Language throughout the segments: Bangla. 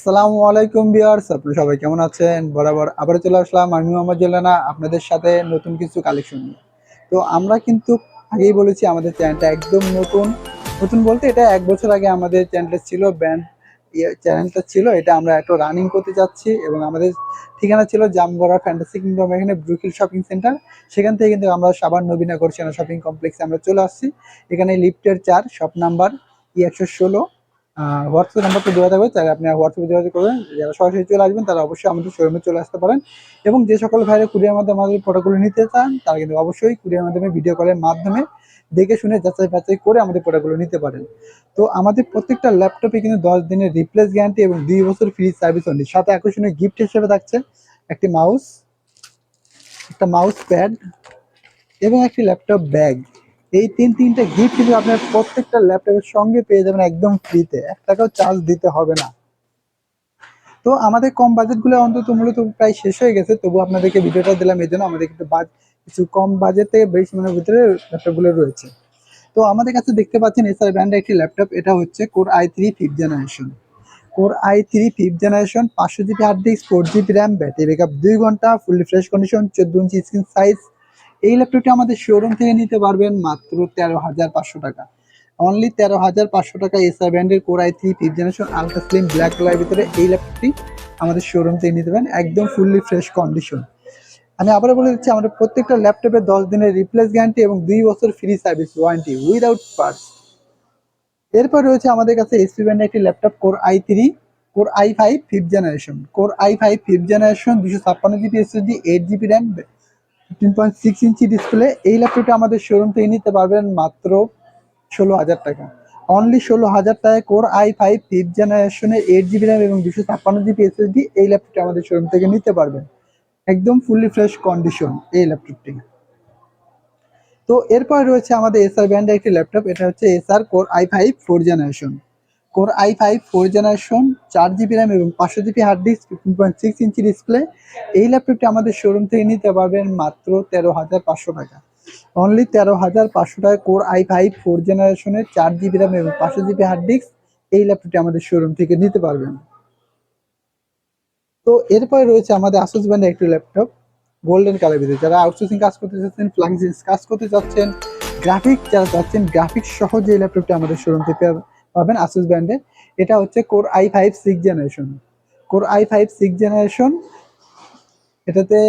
আসসালামু আলাইকুম ভিউয়ার্স, আপনারা সবাই কেমন আছেন? বরাবর আবার চলে আসলাম আমি মোহাম্মদ জেলানা আপনাদের সাথে নতুন কিছু কালেকশন নিয়ে। তো আমরা কিন্তু আগেই বলেছি আমাদের চ্যানেলটা একদম নতুন। নতুন বলতে এটা ১ বছর আগে আমাদের চ্যানেলটা ছিল, চ্যানেলটা ছিল, এটা আমরা একটু রানিং করতে যাচ্ছি এবং আমাদের ঠিকানা ছিল জামগড়া ফ্যান্টাসি কিংডম, এখানে ব্রুকিল শপিং সেন্টার। সেখান থেকে কিন্তু আমরা সাবান নবীনগর সেনা শপিং কমপ্লেক্সে আমরা চলে আসছি। এখানে লিফটের ৪ shop number E116। WhatsApp number তো দেওয়া থাকবে, তাহলে আপনি হোয়াটসঅ্যাপে যোগাযোগ করবেন। যারা সরাসরি চলে আসবেন তারা অবশ্যই আমাদের শোরুমে চলে আসতে পারেন। এবং যে সকল ভাইরা কুরিয়ার মাধ্যমে আমাদের প্রোডাক্টগুলো নিতে চান তারা কিন্তু অবশ্যই কুরিয়ার মাধ্যমে ভিডিও কলের মাধ্যমে দেখে শুনে যাচাই বাছাই করে আমাদের প্রোডাক্টগুলো নিতে পারেন। তো আমাদের প্রত্যেকটা ল্যাপটপে কিন্তু 10 দিনের রিপ্লেস গ্যারান্টি এবং 2 বছর ফ্রি সার্ভিস অনলি। সাথে আকর্ষণীয় গিফট হিসেবে থাকছে একটি মাউস, একটা মাউস প্যাড এবং একটি ল্যাপটপ ব্যাগ। এই তিনটা গিফট কিন্তু আপনার প্রত্যেকটা ল্যাপটপের সঙ্গে পেয়ে যাবেন একদম ফ্রিতে, ১ টাকাও চার্জ দিতে হবে না। তো আমাদের কম বাজেটগুলো অন্তত মূলত প্রায় শেষ হয়ে গেছে, তবু আপনাদেরকে ভিডিওটা দিলাম এই জন্য। আমাদের একটু কিছু কম বাজেট থেকে বেশি মানের ভিতরে ল্যাপটপগুলো রয়েছে। তো আমাদের কাছে দেখতে পাচ্ছেন এসআর ব্র্যান্ডের একটি ল্যাপটপ, এটা হচ্ছে core i3 5th generation. Core i3 5th generation, 500 GB hard disk, 4 GB RAM, battery backup 2 ঘন্টা, fully fresh condition, 14 inch screen size. এই ল্যাপটপটি আমাদের শোরুম থেকে নিতে পারবেন মাত্র 13,500 টাকা। অনলি 13,500 টাকা এসআর ব্র্যান্ডের core i3 5th generation ultra slim black কালারের ভিতরে এই ল্যাপটপটি আমাদের শোরুম থেকে নিতে পারেন একদম ফুললি ফ্রেশ কন্ডিশন। আমি আবারও বলে দিচ্ছি, আমাদের প্রত্যেকটা ল্যাপটপে 10 দিনের রিপ্লেস গ্যারান্টি এবং 2 বছর free service warranty without parts. এরপর রয়েছে আমাদের কাছে এসপি ব্র্যান্ডের একটি laptop core i5 5th generation. Core i5 5th generation 256 GB SSD, 8 GB RAM, 15.6 inch display. এই ল্যাপটপটা আমাদের শোরুম থেকে নিতে পারবেন মাত্র 16,000 টাকা। অনলি 16,000 টাকায় কোর i5 5th জেনারেশনের 8 জিবি র্যাম এবং 256 জিবি এসএসডি এই ল্যাপটপটা আমাদের শোরুম থেকে নিতে পারবেন একদম ফুললি ফ্রেশ কন্ডিশন এই ল্যাপটপটি। তো এরপর রয়েছে আমাদের এসআর ব্র্যান্ডের একটি ল্যাপটপ, এটা হচ্ছে SR core i5 4th generation. Core i5 4th generation, 4 GB RAM এবং 500 GB hard disk, 15.6 inch display. এই ল্যাপটপটি আমাদের শোরুম থেকে নিতে পারবেন মাত্র 13,500 টাকা। অনলি 13,500 টাকা কোর i5 4th জেনারেশনের 4 জিবি র্যাম এবং 500 জিবি হার্ড ডিস্ক এই ল্যাপটপটি আমাদের শোরুম থেকে নিতে পারবেন। তো এরপরে রয়েছে আমাদের আসুস ব্র্যান্ডের একটি ল্যাপটপ গোল্ডেন কালার ভিতরে। যারা আউটসোর্সিং কাজ করতে চাচ্ছেন, ফ্লাইং কাজ করতে চাচ্ছেন, গ্রাফিক্স যারা চাচ্ছেন, গ্রাফিক্স সহ যে ল্যাপটপটি আমাদের শোরুম থেকে পাবেন আসুস ব্র্যান্ডের, এটা হচ্ছে core i5 6th generation. Core i5 6th generation, এটাতে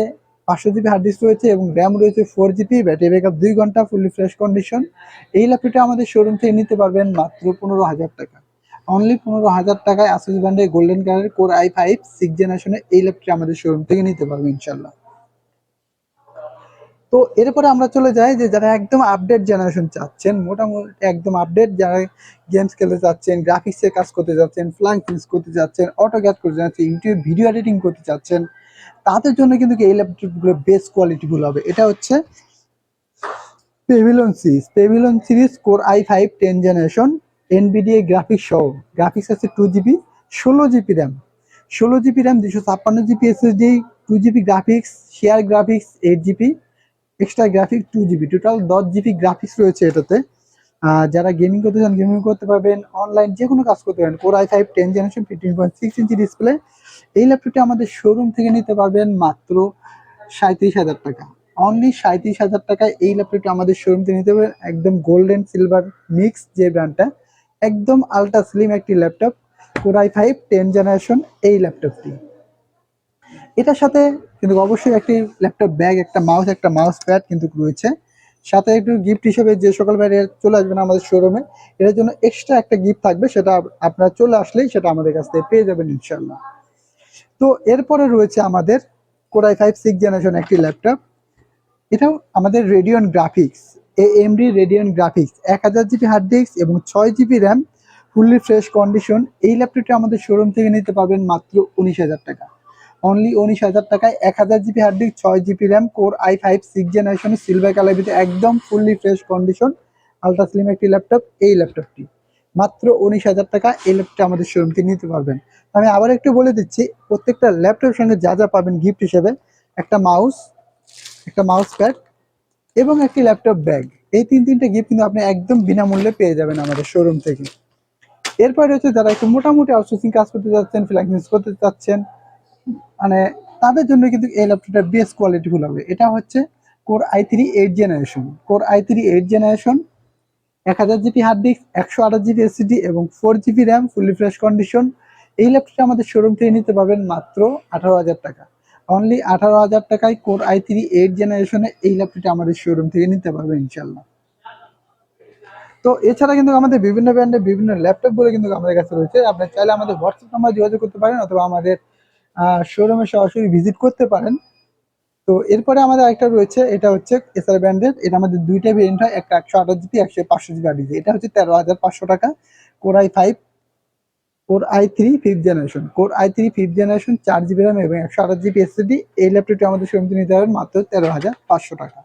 500 জিবি হার্ড ডিস্ক রয়েছে এবং র্যাম রয়েছে 4 জিবি, ব্যাটারি ব্যাকআপ 2 ঘন্টা, ফুললি ফ্রেশ কন্ডিশন। এই ল্যাপটপটা আমাদের শোরুম থেকে নিতে পারবেন মাত্র 15,000 টাকা। অনলি 15,000 টাকায় আসুস ব্র্যান্ডের গোল্ডেন কালারের কোর i5 6th জেনারেশনের এই ল্যাপটপটি আমাদের শোরুম থেকে নিতে পারবেন ইনশাল্লাহ। তো এরপরে আমরা চলে যাই যে যারা একদম আপডেট জেনারেশন চাচ্ছেন, মোটামুটি একদম আপডেট, যারা গেমস খেলতে চাচ্ছেন, গ্রাফিক্সের কাজ করতে যাচ্ছেন, ফ্লাইং করতে যাচ্ছেন, অটোক্যাড করতে যাচ্ছেন, ইউটিউব ভিডিও এডিটিং করতে চাচ্ছেন, তাদের জন্য কিন্তু এই ল্যাপটপগুলো বেস্ট কোয়ালিটিগুলো হবে। এটা হচ্ছে Pavilion series core i5 10th generation, NVIDIA graphics সহ। গ্রাফিক্স আছে 2 GB, 16 GB RAM, 16 GB RAM, 256 GB SSD, 2 GB graphics, share graphics 8 GB, extra graphics 2 GB, total 10 GB graphics রয়েছে এটাতে। যারা গেমিং করতে চান গেমিং করতে পারবেন, অনলাইন যে কোনো কাজ করতে পারবেন। Core i5 10th generation, 15.6 inch display. এই ল্যাপটপটি আমাদের শোরুম থেকে নিতে পারবেন মাত্র 37,000 টাকা। অনলি 37,000 টাকায় এই ল্যাপটপটি আমাদের শোরুম থেকে নিতে পারবেন একদম গোল্ডেন সিলভার মিক্স যে ব্র্যান্ডটা, একদম আলট্রা স্লিম একটি laptop core i5 10th generation এই ল্যাপটপটি। এটার সাথে কিন্তু অবশ্যই একটি ল্যাপটপ ব্যাগ, একটা মাউস, একটা মাউস প্যাড কিন্তু রয়েছে। সাথে একটু গিফট হিসেবে যে সকল বাইরে চলে আসবেন আমাদের শোরুমে, এটার জন্য এক্সট্রা একটা গিফট থাকবে, সেটা আপনারা চলে আসলেই সেটা আমাদের কাছ থেকে পেয়ে যাবেন ইনশাল্লাহ। তো এরপরে রয়েছে আমাদের কোর i5 6th জেনারেশন একটি ল্যাপটপ, এটাও আমাদের Radeon graphics, AMD Radeon graphics, 1000 GB hard disk এবং 6 GB RAM, fully fresh condition. এই ল্যাপটপটি আমাদের শোরুম থেকে নিতে পারবেন মাত্র 19,000 টাকা। অনলি 19,000 টাকায় 1000 GB hard disk, 6 GB RAM, core i5 6th জেনারেশনের সিলভার কালার ভিতরে একদম fully fresh condition ultra slim একটি ল্যাপটপ এই ল্যাপটপটি মাত্র 19,000 টাকা এই ল্যাপটপটি আমাদের শোরুম থেকে নিতে পারবেন। আমি আবার একটু বলে দিচ্ছি, প্রত্যেকটা ল্যাপটপের সঙ্গে যা যা পাবেন গিফট হিসেবে, একটা মাউস, একটা মাউস প্যাড এবং একটি ল্যাপটপ ব্যাগ। এই তিনটা গিফট কিন্তু আপনি একদম বিনামূল্যে পেয়ে যাবেন আমাদের শোরুম থেকে। এরপরে হচ্ছে যারা একটু মোটামুটি আউটসোর্সিং কাজ করতে যাচ্ছেন, ফ্রিল্যান্সিং করতে চাচ্ছেন, মানে তাদের জন্য কিন্তু এই ল্যাপটপটা বেস্ট কোয়ালিটিফুল হবে। এটা হচ্ছে core i3 8 generation, core i3 8 generation, 1000 GB hard disk, 128 GB SSD এবং 4 GB RAM, fully fresh condition. এই ল্যাপটপটা আমাদের শোরুম থেকে নিতে পারবেন মাত্র 18,000 টাকা। অনলি 18,000 টাকায় কোর i3 8 জেনারেশনে এই ল্যাপটপটা আমাদের শোরুম থেকে নিতে পারবেন ইনশাল্লাহ। তো এছাড়া কিন্তু আমাদের বিভিন্ন ব্র্যান্ডের বিভিন্ন ল্যাপটপগুলো কিন্তু আমাদের কাছে রয়েছে। আপনি চাইলে আমাদের হোয়াটসঅ্যাপ নাম্বার যোগাযোগ করতে পারেন অথবা আমাদের শোরুমে সরাসরি ভিজিট করতে পারেন। তো এরপরে আমাদের আরেকটা রয়েছে, এটা হচ্ছে এসআর ব্র্যান্ডের। এটা আমাদের দুইটা ভেরিয়েন্ট হয়, একটা 128 জিবি, 500 জিবি হার্ড ডিস্ক। এটা হচ্ছে 13,500 টাকা। Core i5, core i3 fifth generation, core i3 fifth generation, 4 GB RAM এবং 128 জিবি এসএসডি। এই ল্যাপটপটি আমাদের শোরুম থেকে নিতে পারবেন মাত্র 13,500 টাকা।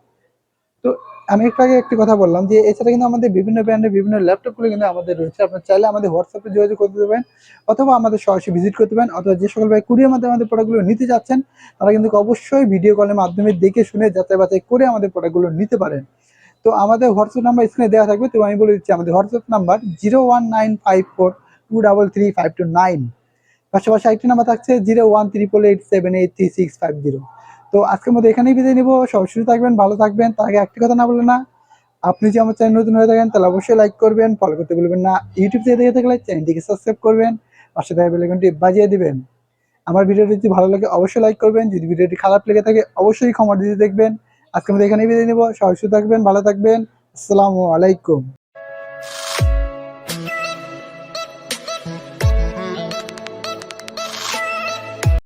তো আমি একটু আগে একটি কথা বললাম যে এছাড়া কিন্তু আমাদের বিভিন্ন ব্র্যান্ডের বিভিন্ন ল্যাপটপগুলো কিন্তু আমাদের রয়েছে। আপনার চাইলে আমাদের হোয়াটসঅ্যাপে যোগাযোগ করতে পারেন অথবা আমাদের সরাসরি ভিজিট করতে পারেন, অথবা যে সকল ভাই কুরিয়ার মাধ্যমে আমাদের প্রোডাক্টগুলো নিতে যাচ্ছেন তারা কিন্তু অবশ্যই ভিডিও কলের মাধ্যমে দেখে শুনে যাচাই বাছাই করে আমাদের প্রোডাক্টগুলো নিতে পারেন। তো আমাদের হোয়াটসঅ্যাপ নাম্বার স্ক্রিনে দেওয়া থাকবে। তো আমি বলে দিচ্ছি আমাদের হোয়াটসঅ্যাপ নাম্বার 01954233359। পাশাপাশি আরেকটি নাম্বার থাকছে 01388783650। তো আজকের মধ্যে এখানেই বিদায় নিব। সবাই সুস্থ থাকবেন, ভালো থাকবেন। তার আগে একটি কথা না বললে না, আপনি যদি আমার চ্যানেল নতুন হয়ে থাকেন তাহলে অবশ্যই লাইক করবেন, ফলো করতে ভুলবেন না। ইউটিউব থেকে দেখে থাকলে চ্যানেলটিকে সাবস্ক্রাইব করবেন, পাশে থাকা বেল আইকনটি বাজিয়ে দিবেন। আমার ভিডিওটি যদি ভালো লাগে অবশ্যই লাইক করবেন, যদি ভিডিওটি খারাপ লেগে থাকে অবশ্যই ক্ষমা দিতে দেখবেন। আজকের মধ্যে এখানেই বিদায় নিব। সবাই সুস্থ থাকবেন, ভালো থাকবেন। আসসালামু আলাইকুম।